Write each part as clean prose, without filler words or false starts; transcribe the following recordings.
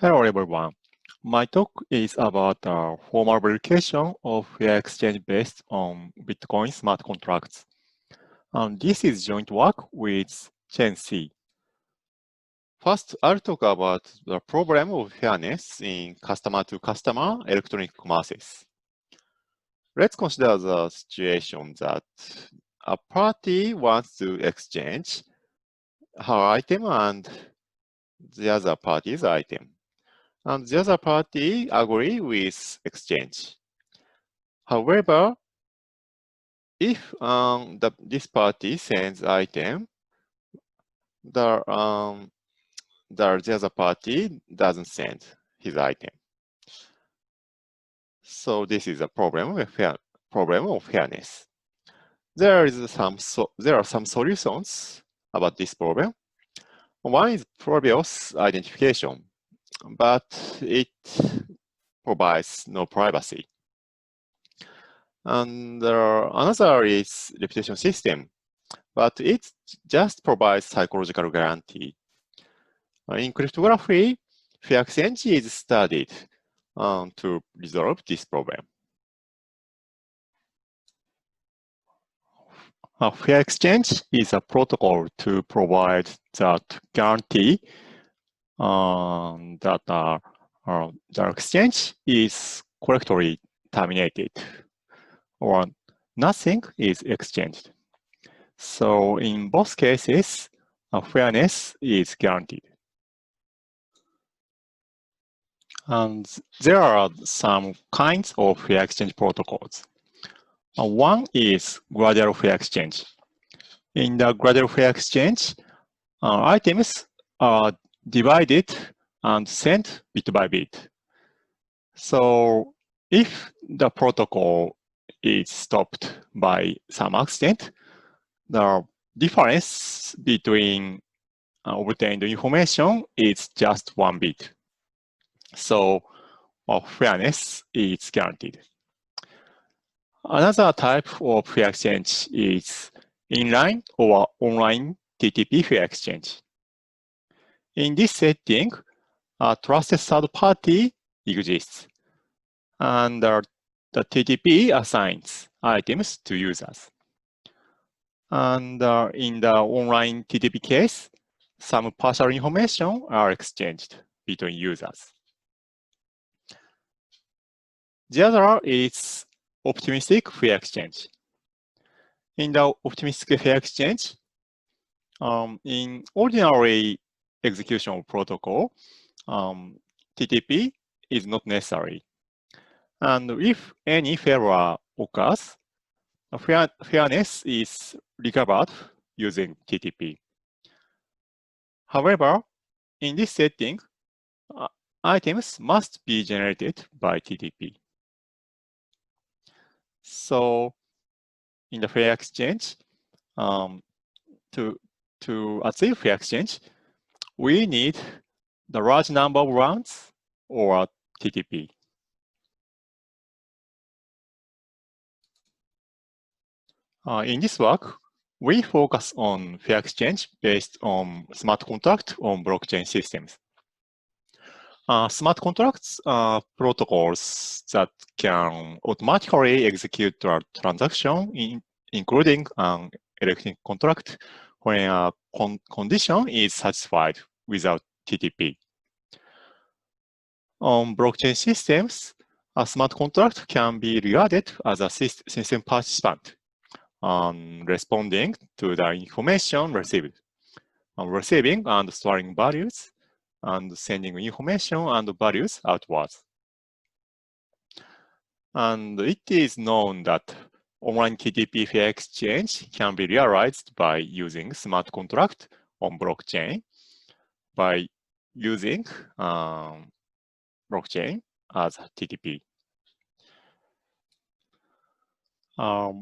Hello everyone. My talk is about the formal verification of fair exchange based on Bitcoin smart contracts. And this is joint work with Cheng. First, I'll talk about the problem of fairness in customer-to-customer electronic commerces. Let's consider the situation that a party wants to exchange her item and the other party's item. And the other party agree with exchange. However, if this party sends item, the other party doesn't send his item. So this is a problem of fairness. There are some solutions about this problem. One is previous identification, but it provides no privacy. And another is reputation system, but it just provides psychological guarantee. In cryptography, fair exchange is studied to resolve this problem. Fair exchange is a protocol to provide that guarantee that the exchange is correctly terminated or nothing is exchanged. So in both cases, fairness is guaranteed. And there are some kinds of fair exchange protocols. One is gradual fair exchange. In the gradual fair exchange, items are divided and sent bit by bit. So if the protocol is stopped by some accident, the difference between obtained information is just 1 bit. So fairness is guaranteed. Another type of fair exchange is inline or online TTP fair exchange. In this setting, a trusted third party exists, and the TTP assigns items to users. And in the online TTP case, some partial information are exchanged between users. The other is optimistic fair exchange. In the optimistic fair exchange, in ordinary execution protocol, TTP is not necessary. And if any failure occurs, fairness is recovered using TTP. However, in this setting, items must be generated by TTP. So in the fair exchange, to achieve fair exchange, we need the large number of rounds or TTP. In this work, we focus on fair exchange based on smart contract on blockchain systems. Smart contracts are protocols that can automatically execute a transaction, including an electronic contract, when a condition is satisfied without TTP. On blockchain systems, a smart contract can be regarded as a system participant, responding to the information received, receiving and storing values, and sending information and values outwards. And it is known that online TTP fair exchange can be realized by using smart contract on blockchain by using blockchain as TTP.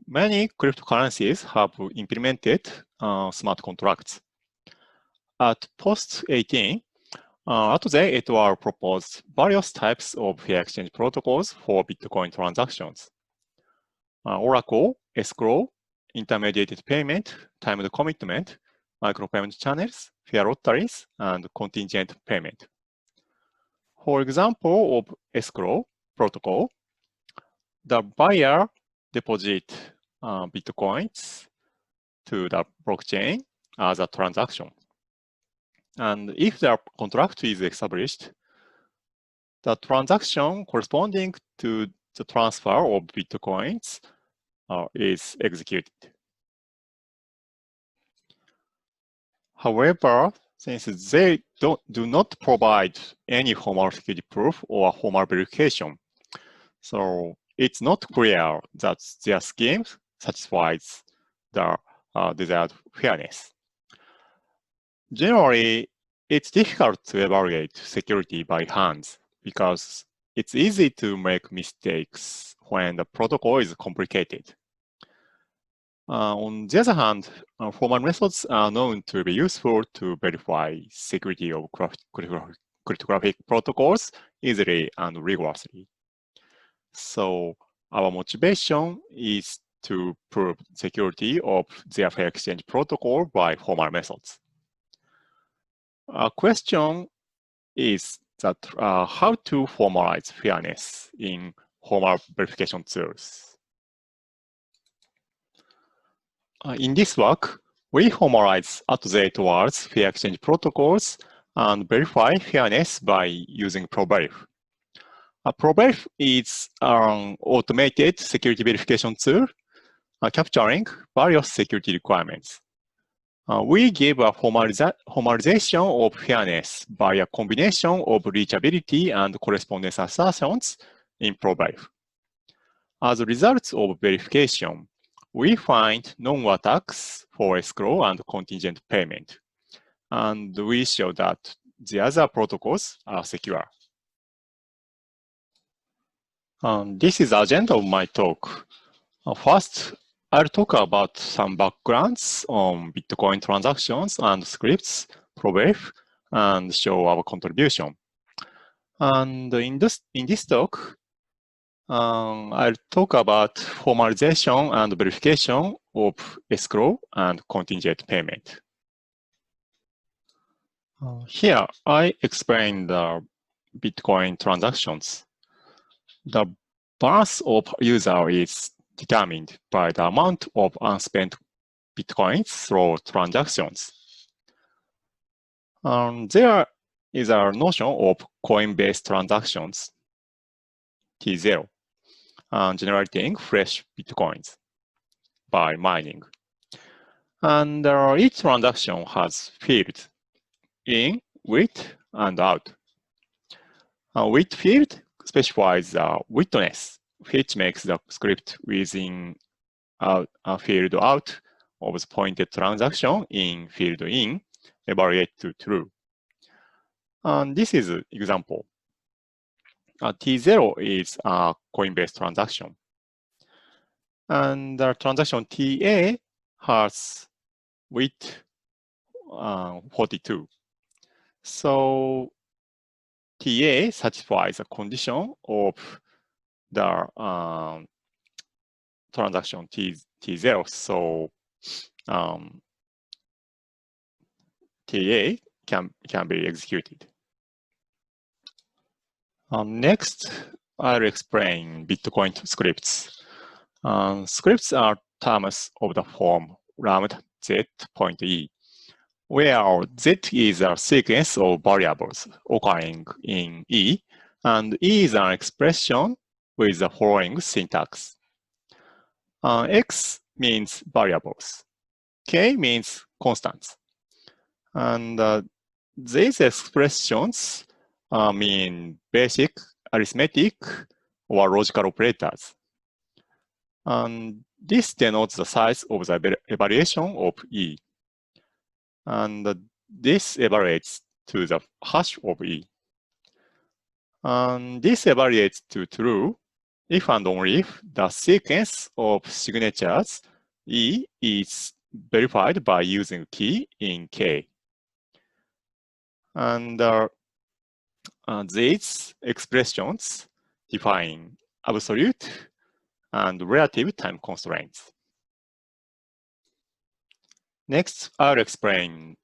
Many cryptocurrencies have implemented smart contracts. At post 18, today it will propose various types of fair exchange protocols for Bitcoin transactions. Oracle, escrow, intermediated payment, timed commitment, micropayment channels, fair lotteries, and contingent payment. For example of escrow protocol, the buyer deposit Bitcoins to the blockchain as a transaction. And if the contract is established, the transaction corresponding to the transfer of Bitcoins is executed. However, since they do not provide any formal security proof or formal verification, so it's not clear that their scheme satisfies the desired fairness. Generally, it's difficult to evaluate security by hand because it's easy to make mistakes when the protocol is complicated. On the other hand, formal methods are known to be useful to verify security of cryptographic protocols easily and rigorously. So our motivation is to prove security of the fair exchange protocol by formal methods. A question is that how to formalize fairness in formal verification tools. In this work, we formalize at-date words fair exchange protocols and verify fairness by using ProVerif. ProVerif is an automated security verification tool capturing various security requirements. We give a formalization of fairness by a combination of reachability and correspondence assertions in ProVerif. As a result of verification, we find known attacks for escrow and contingent payment, and we show that the other protocols are secure. This is the agenda of my talk. First, I'll talk about some backgrounds on Bitcoin transactions and scripts, ProVerif, and show our contribution. And in this talk, I'll talk about formalization and verification of escrow and contingent payment. Here, I explain the Bitcoin transactions. The balance of user is determined by the amount of unspent Bitcoins through transactions. There is a notion of coin-based transactions, T0, generating fresh Bitcoins by mining. And each transaction has fields in, with, and out. With field specifies the witness, which makes the script within a field out of the pointed transaction in field in evaluate to true. And this is an example. T0 is a coin-based transaction. And the transaction TA has width 42. So TA satisfies a condition of the transaction T0. So TA can be executed. Next, I'll explain Bitcoin scripts. Scripts are terms of the form lambda z.e, where z is a sequence of variables occurring in E, and E is an expression with the following syntax. X means variables, K means constants, and these expressions mean basic arithmetic or logical operators. And this denotes the size of the evaluation of E. And this evaluates to the hash of E. And this evaluates to true if and only if the sequence of signatures E is verified by using key in K. And these expressions define absolute and relative time constraints. Next, I'll explain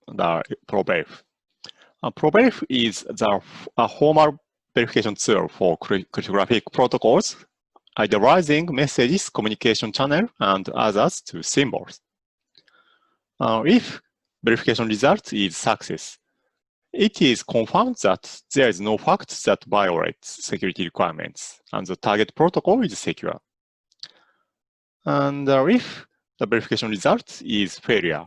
the ProVerif. ProVerif is a formal verification tool for cryptographic protocols, idealizing messages, communication channel, and others to symbols. If verification result is success, it is confirmed that there is no fact that violates security requirements, and the target protocol is secure. And if the verification result is failure,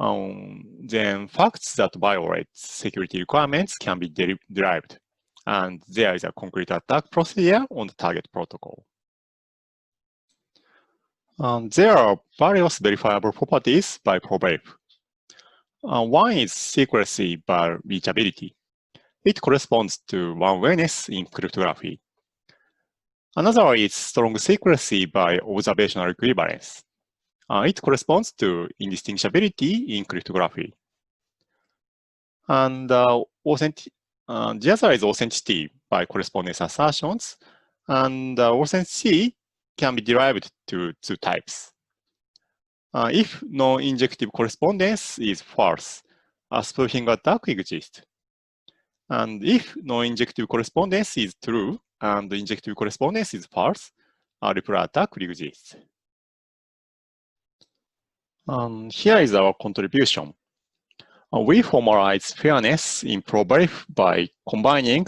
then facts that violate security requirements can be derived, and there is a concrete attack procedure on the target protocol. There are various verifiable properties by ProVerif. One is secrecy by reachability. It corresponds to one-wayness in cryptography. Another is strong secrecy by observational equivalence. It corresponds to indistinguishability in cryptography. And the other is authenticity by correspondence assertions. And authenticity can be derived to two types. If non-injective correspondence is false, a spoofing attack exists. And if non-injective correspondence is true and injective correspondence is false, a reply attack exists. Here is our contribution. We formalize fairness in ProVerif by combining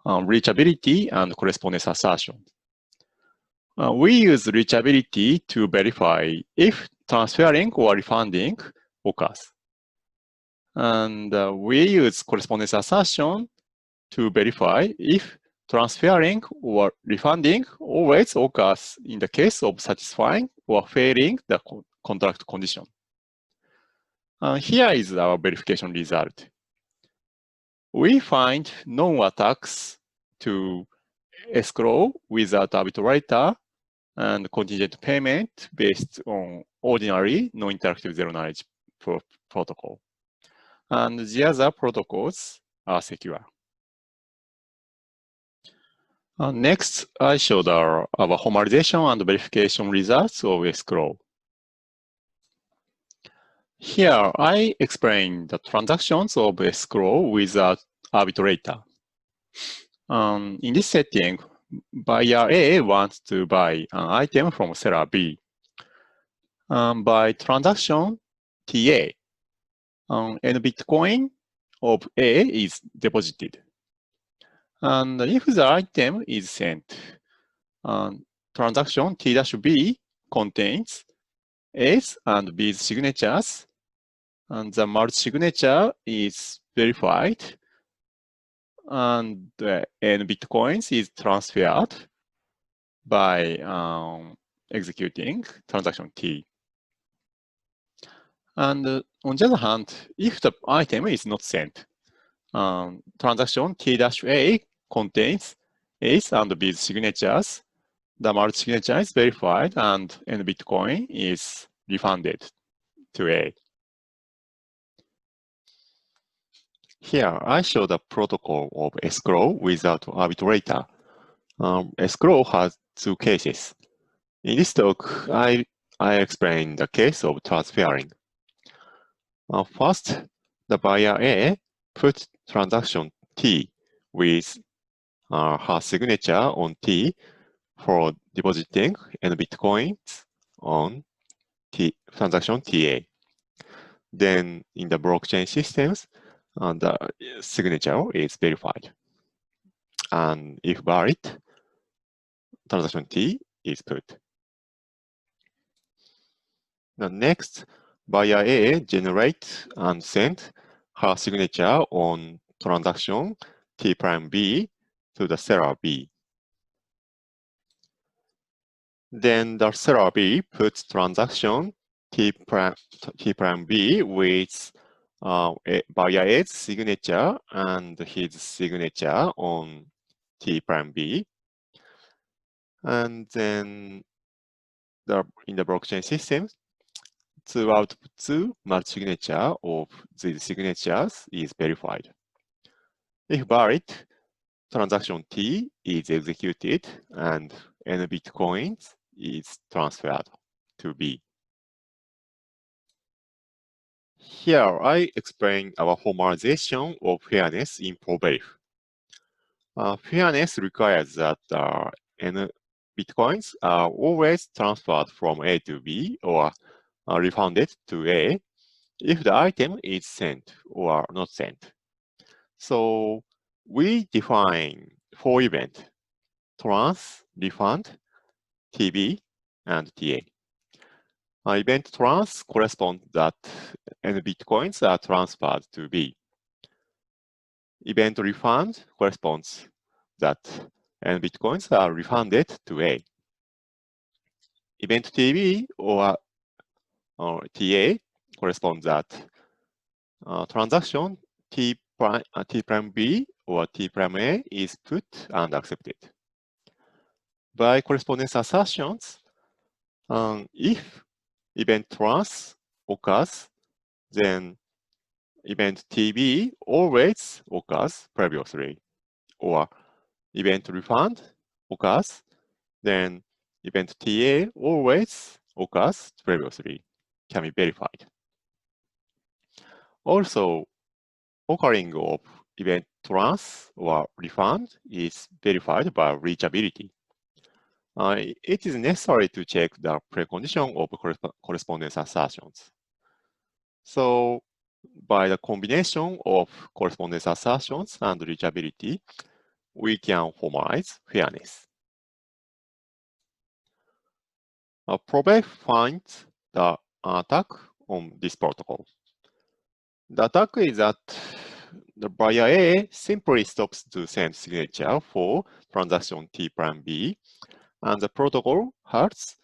reachability and correspondence assertion. We use reachability to verify if transferring or refunding occurs. And we use correspondence assertion to verify if transferring or refunding always occurs in the case of satisfying or failing the contract condition. Here is our verification result. We find known attacks to escrow without arbitrator and contingent payment based on ordinary non-interactive zero-knowledge protocol. And the other protocols are secure. Next, I showed our formalization and verification results of escrow. Here, I explain the transactions of escrow without arbitrator. In this setting, buyer A wants to buy an item from seller B. By transaction TA, n Bitcoin of A is deposited. And if the item is sent, transaction T-B contains A's and B's signatures, and the multi-signature is verified, and n Bitcoins is transferred by executing transaction T. And on the other hand, if the item is not sent, transaction T-A contains A's and B's signatures, the multi-signature is verified, and n Bitcoin is refunded to A. Here, I show the protocol of escrow without arbitrator. Escrow has two cases. In this talk, I explain the case of transferring. First, the buyer A put transaction T with her signature on T for depositing n Bitcoins on transaction TA. Then in the blockchain systems, the signature is verified. And if valid, transaction T is put. The next, buyer A generates and sends her signature on transaction T prime B to the seller B. Then the seller B puts transaction T prime B with buyer A's signature and his signature on T prime B. And then in the blockchain system, two multi-signature of these signatures is verified. If valid, transaction T is executed and n Bitcoins is transferred to B. Here I explain our formalization of fairness in ProVerif. Fairness requires that n bitcoins are always transferred from A to B or refunded to A if the item is sent or not sent. So we define 4 events: trans, refund, TB, and TA. Event trans corresponds that n bitcoins are transferred to B. Event refund corresponds that n bitcoins are refunded to A. Event TB or TA corresponds that transaction T prime B or T prime A is put and accepted. By correspondence assertions, if event trans occurs, then event TB always occurs previously, or event refund occurs, then event TA always occurs previously, can be verified. Also, occurring of event trans or refund is verified by reachability. It is necessary to check the precondition of correspondence assertions. So, by the combination of correspondence assertions and reachability, we can formalize fairness. ProVerif finds the attack on this protocol. The attack is that the buyer A simply stops to send signature for transaction T prime B, and the protocol halts,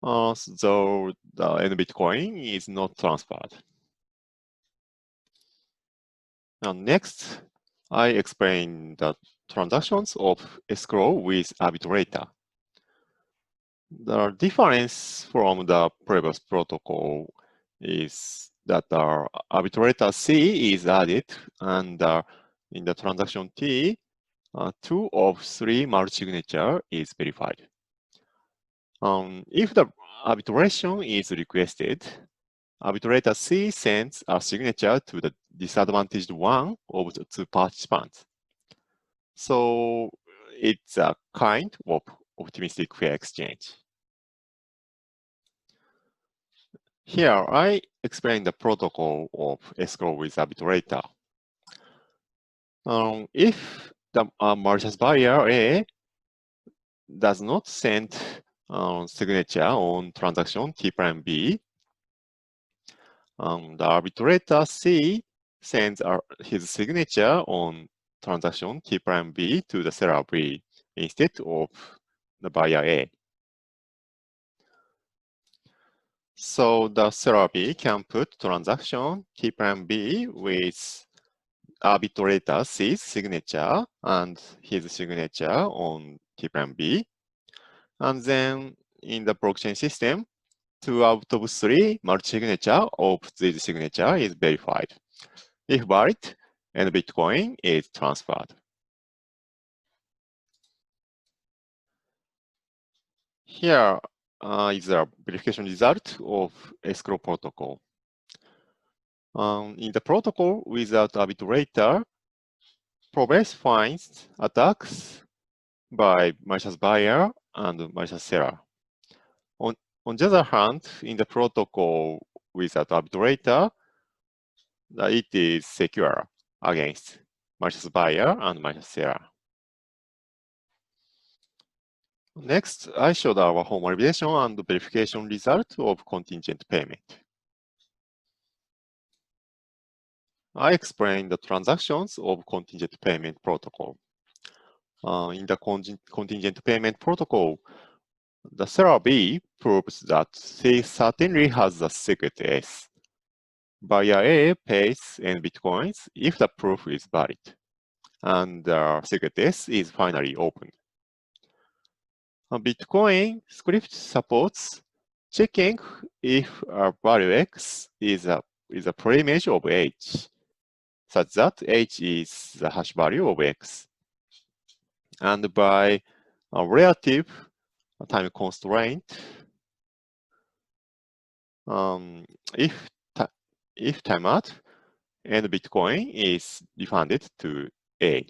though the N Bitcoin is not transferred. Now next, I explain the transactions of escrow with arbitrator. The difference from the previous protocol is that the arbitrator C is added, and in the transaction T, 2 of 3 multi-signature is verified. If the arbitration is requested, arbitrator C sends a signature to the disadvantaged one of the 2 participants. So it's a kind of optimistic fair exchange. Here, I explain the protocol of escrow with arbitrator. If the malicious buyer A does not send signature on transaction T prime B, the arbitrator C sends his signature on transaction T prime B to the seller B instead of the buyer A. So the seller B can put transaction T prime B with arbitrator C's signature and his signature on T prime B. And then in the blockchain system, 2 out of 3 multi-signature of this signature is verified. If valid, N Bitcoin is transferred. Here is the verification result of escrow protocol. In the protocol without arbitrator, ProVerif finds attacks by malicious buyer and malicious seller. On the other hand, in the protocol without arbitrator, it is secure against malicious buyer and malicious seller. Next, I showed our formalization and verification result of contingent payment. I explained the transactions of contingent payment protocol. In the contingent payment protocol, the seller B proves that he certainly has the secret S. Buyer A pays N Bitcoins if the proof is valid, and the secret S is finally opened. Bitcoin script supports checking if a value X is a preimage of H, such that H is the hash value of X. And by a relative time constraint, if if timeout, and Bitcoin is refunded to A.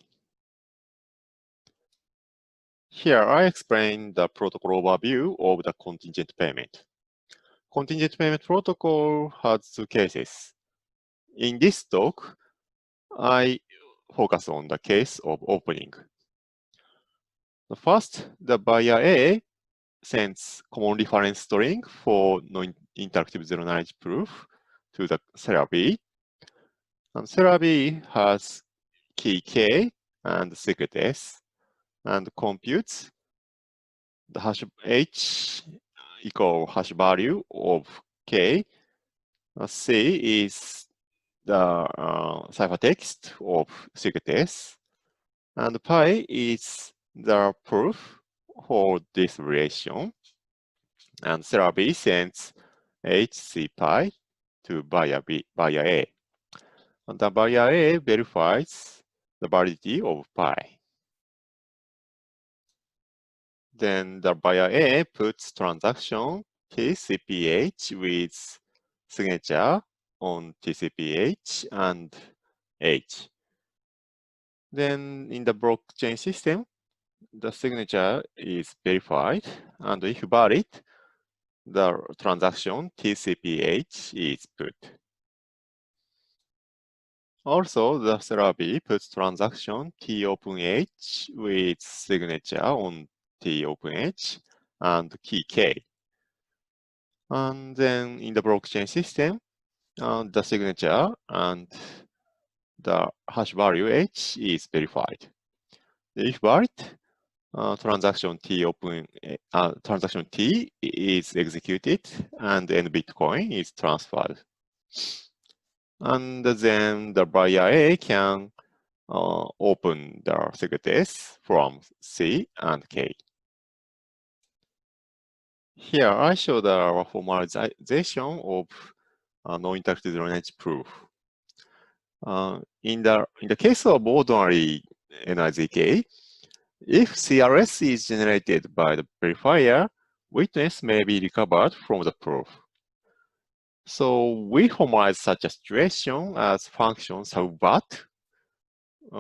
Here I explain the protocol overview of the contingent payment. Contingent payment protocol has two cases. In this talk, I focus on the case of opening. First, the buyer A sends common reference string for non-interactive zero-knowledge proof to the seller B. And seller B has key K and secret S and computes the hash H equal hash value of K. C is the ciphertext of secret S, and pi is the proof for this relation. And seller B sends HC pi to buyer A. And the buyer A verifies the validity of pi. Then the buyer A puts transaction TCPH with signature on TCPH and H. Then in the blockchain system, the signature is verified, and if valid, the transaction TCPH is put. Also, the seller B puts transaction TOpenH with signature on TOpenH and key K. And then in the blockchain system, the signature and the hash value H is verified. If valid, transaction T is executed and then Bitcoin is transferred. And then the buyer A can open the secret S from C and K. Here I show the formalization of non-interactive zero-knowledge proof. In the case of ordinary NIZK, if CRS is generated by the verifier, witness may be recovered from the proof. So we formalize such a situation as function subbat,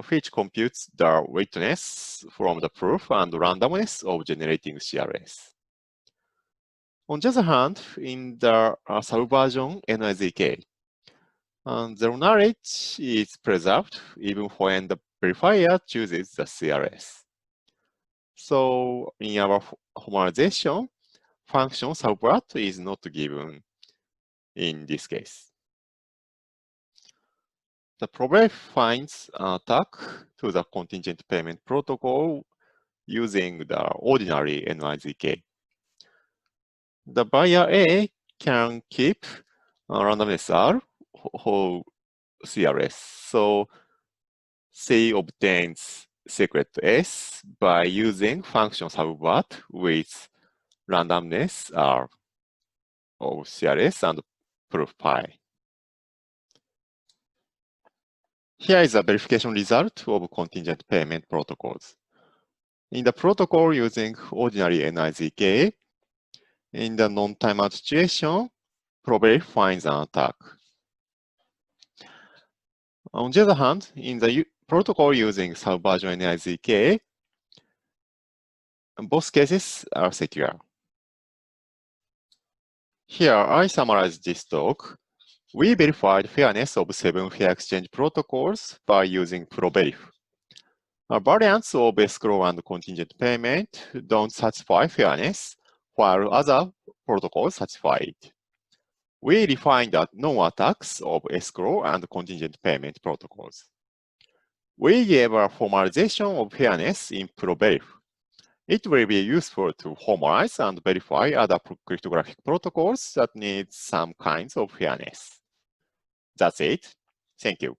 which computes the witness from the proof and randomness of generating CRS. On the other hand, in the subversion NIZK, zero knowledge is preserved even when the verifier chooses the CRS. So in our formalization, function subvert is not given in this case. The probe finds an attack to the contingent payment protocol using the ordinary NIZK. The buyer A can keep randomness R whole CRS. So C obtains secret S by using function subvert with randomness R of CRS and proof pi. Here is a verification result of contingent payment protocols. In the protocol using ordinary NIZK, in the non-timeout situation, probe finds an attack. On the other hand, in the protocol using subversion NIZK, both cases are secure. Here, I summarize this talk. We verified fairness of 7 fair exchange protocols by using ProVerif. Variants of escrow and contingent payment don't satisfy fairness, while other protocols satisfy it. We refined non-attacks of escrow and contingent payment protocols. We gave a formalization of fairness in ProVerif. It will be useful to formalize and verify other cryptographic protocols that need some kinds of fairness. That's it. Thank you.